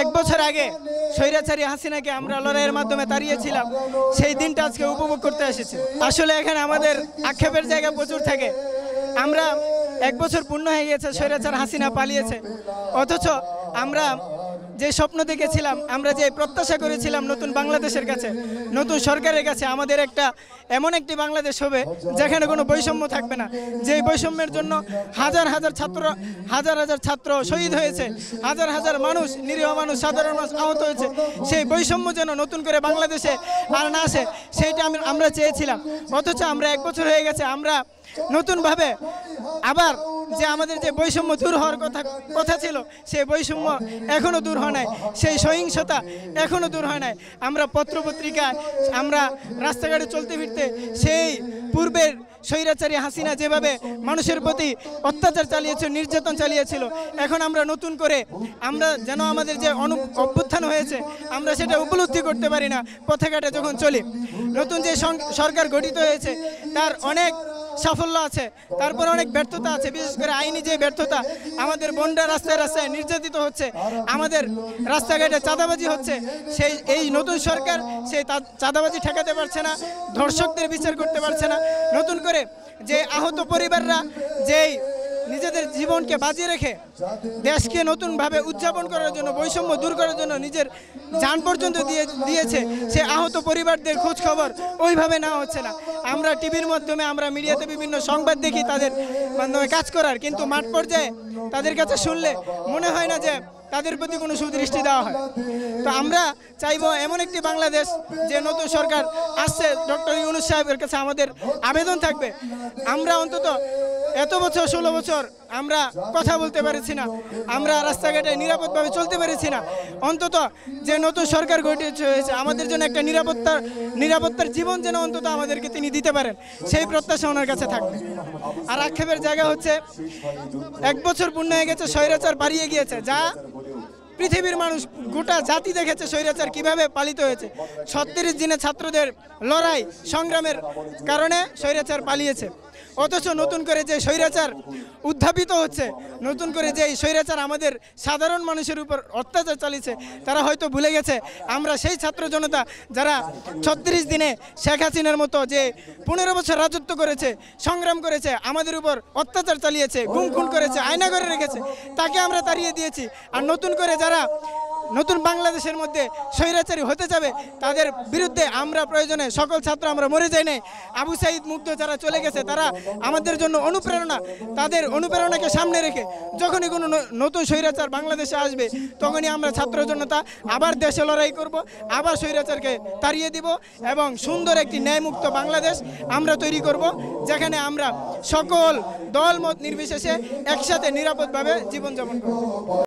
এক বছর আগে স্বৈরাচারী হাসিনাকে আমরা লড়াইয়ের মাধ্যমে তাড়িয়েছিলাম, সেই দিনটা আজকে উপভোগ করতে এসেছি। আসলে এখানে আমাদের আক্ষেপের জায়গা প্রচুর থাকে। আমরা এক বছর পূর্ণ হয়ে গেছে স্বৈরাচার হাসিনা পালিয়েছে, অথচ আমরা যে স্বপ্ন দেখেছিলাম, আমরা যে প্রত্যাশা করেছিলাম নতুন বাংলাদেশের কাছে, নতুন সরকারের কাছে আমাদের এমন একটি বাংলাদেশ হবে যেখানে কোনো বৈষম্য থাকবে না, যে বৈষম্যের জন্য হাজার হাজার ছাত্র শহীদ হয়েছে, হাজার হাজার মানুষ, নিরীহ মানুষ, সাধারণ মানুষ আহত হয়েছে। সেই বৈষম্য যেন নতুন করে বাংলাদেশে আর না আসে, সেইটা আমরা চেয়েছিলাম। অথচ আমরা এক বছর হয়ে গেছে, আমরা নতুনভাবে আবার যে আমাদের যে বৈষম্য দূর হওয়ার কথা ছিল, সেই বৈষম্য এখনও দূর হয় নাই, সেই সহিংসতা এখনও দূর হয় নাই। আমরা পত্রপত্রিকায়, আমরা রাস্তাঘাটে চলতে ফিরতে সেই পূর্বের স্বৈরাচারী হাসিনা যেভাবে মানুষের প্রতি অত্যাচার চালিয়েছিল, নির্যাতন চালিয়েছিল, এখন আমরা নতুন করে আমরা যেন আমাদের যে অভ্যুত্থান হয়েছে আমরা সেটা উপলব্ধি করতে পারি না পথেঘাটে যখন চলি। নতুন যে সরকার গঠিত হয়েছে তার অনেক সাফল্য আছে, তারপর অনেক ব্যর্থতা আছে, বিশেষ করে আইনি যে ব্যর্থতা। আমাদের বোনরা রাস্তায় রাস্তায় নির্যাতিত হচ্ছে, আমাদের রাস্তাঘাটে চাঁদাবাজি হচ্ছে। এই নতুন সরকার সেই চাঁদাবাজি ঠেকাতে পারছে না, ধর্ষকদের বিচার করতে পারছে না। নতুন করে যে আহত পরিবাররা যেই নিজেদের জীবনকে বাজিয়ে রেখে দেশকে নতুনভাবে উদযাপন করার জন্য, বৈষম্য দূর করার জন্য নিজের জান পর্যন্ত দিয়েছে, সে আহত পরিবারদের খোঁজ খবর ওইভাবে নেওয়া হচ্ছে না। আমরা টিভির মাধ্যমে, আমরা মিডিয়াতে বিভিন্ন সংবাদ দেখি তাদের মাধ্যমে কাজ করার, কিন্তু মাঠ পর্যায়ে তাদের কাছে শুনলে মনে হয় না যে তাদের প্রতি কোনো সুদৃষ্টি দেওয়া হয়। তো আমরা চাইবো এমন একটি বাংলাদেশ, যে নতুন সরকার আসছে, ডক্টর ইউনূস সাহেবের কাছে আমাদের আবেদন থাকবে, আমরা অন্তত এত বছর 16 বছর আমরা কথা বলতে পারছি না, আমরা রাস্তাঘাটে নিরাপদভাবে চলতে পারছি না, অন্তত যে নতুন সরকার গঠিত হয়েছে আমাদের জন্য একটা নিরাপত্তার জীবন যেন অন্তত আমাদেরকে তিনি দিতে পারেন, সেই প্রত্যাশা ওনার কাছে থাকবে। আর আক্ষেপের জায়গা হচ্ছে, এক বছর পূর্ণ হয়ে গেছে স্বৈরাচার পালিয়ে গিয়েছে, যা পৃথিবীর মানুষ, গোটা জাতি দেখেছে স্বৈরাচার কিভাবে পালিত হয়েছে। 36 দিনে ছাত্রদের লড়াই সংগ্রামের কারণে স্বৈরাচার পালিয়েছে। অথচ নতুন করে যে স্বৈরাচার উত্থাপিত হচ্ছে, নতুন করে যে স্বৈরাচার আমাদের সাধারণ মানুষের উপর অত্যাচার চালিয়েছে, তারা হয়তো ভুলে গেছে আমরা সেই ছাত্র জনতা যারা 36 দিনে শেখ হাসিনার মতো যে 15 বছর রাজত্ব করেছে, সংগ্রাম করেছে, আমাদের উপর অত্যাচার চালিয়েছে, গুম খুন করেছে, আয়না করে রেখেছে, তাকে আমরা তাড়িয়ে দিয়েছি। আর নতুন করে যারা নতুন বাংলাদেশের মধ্যে স্বৈরাচারী হতে যাবে তাদের বিরুদ্ধে আমরা প্রয়োজনে সকল ছাত্র আমরা মরে যাই নাই। আবু সাইদ মুগ্ধ যারা চলে গেছে তারা আমাদের জন্য অনুপ্রেরণা, তাদের অনুপ্রেরণাকে সামনে রেখে যখনই কোনো নতুন স্বৈরাচার বাংলাদেশে আসবে তখনই আমরা ছাত্র জনতা আবার দেশে লড়াই করব, আবার স্বৈরাচারকে তাড়িয়ে দিব এবং সুন্দর একটি ন্যায়মুক্ত বাংলাদেশ আমরা তৈরি করব, যেখানে আমরা সকল দল মত নির্বিশেষে একসাথে নিরাপদভাবে জীবনযাপন করব।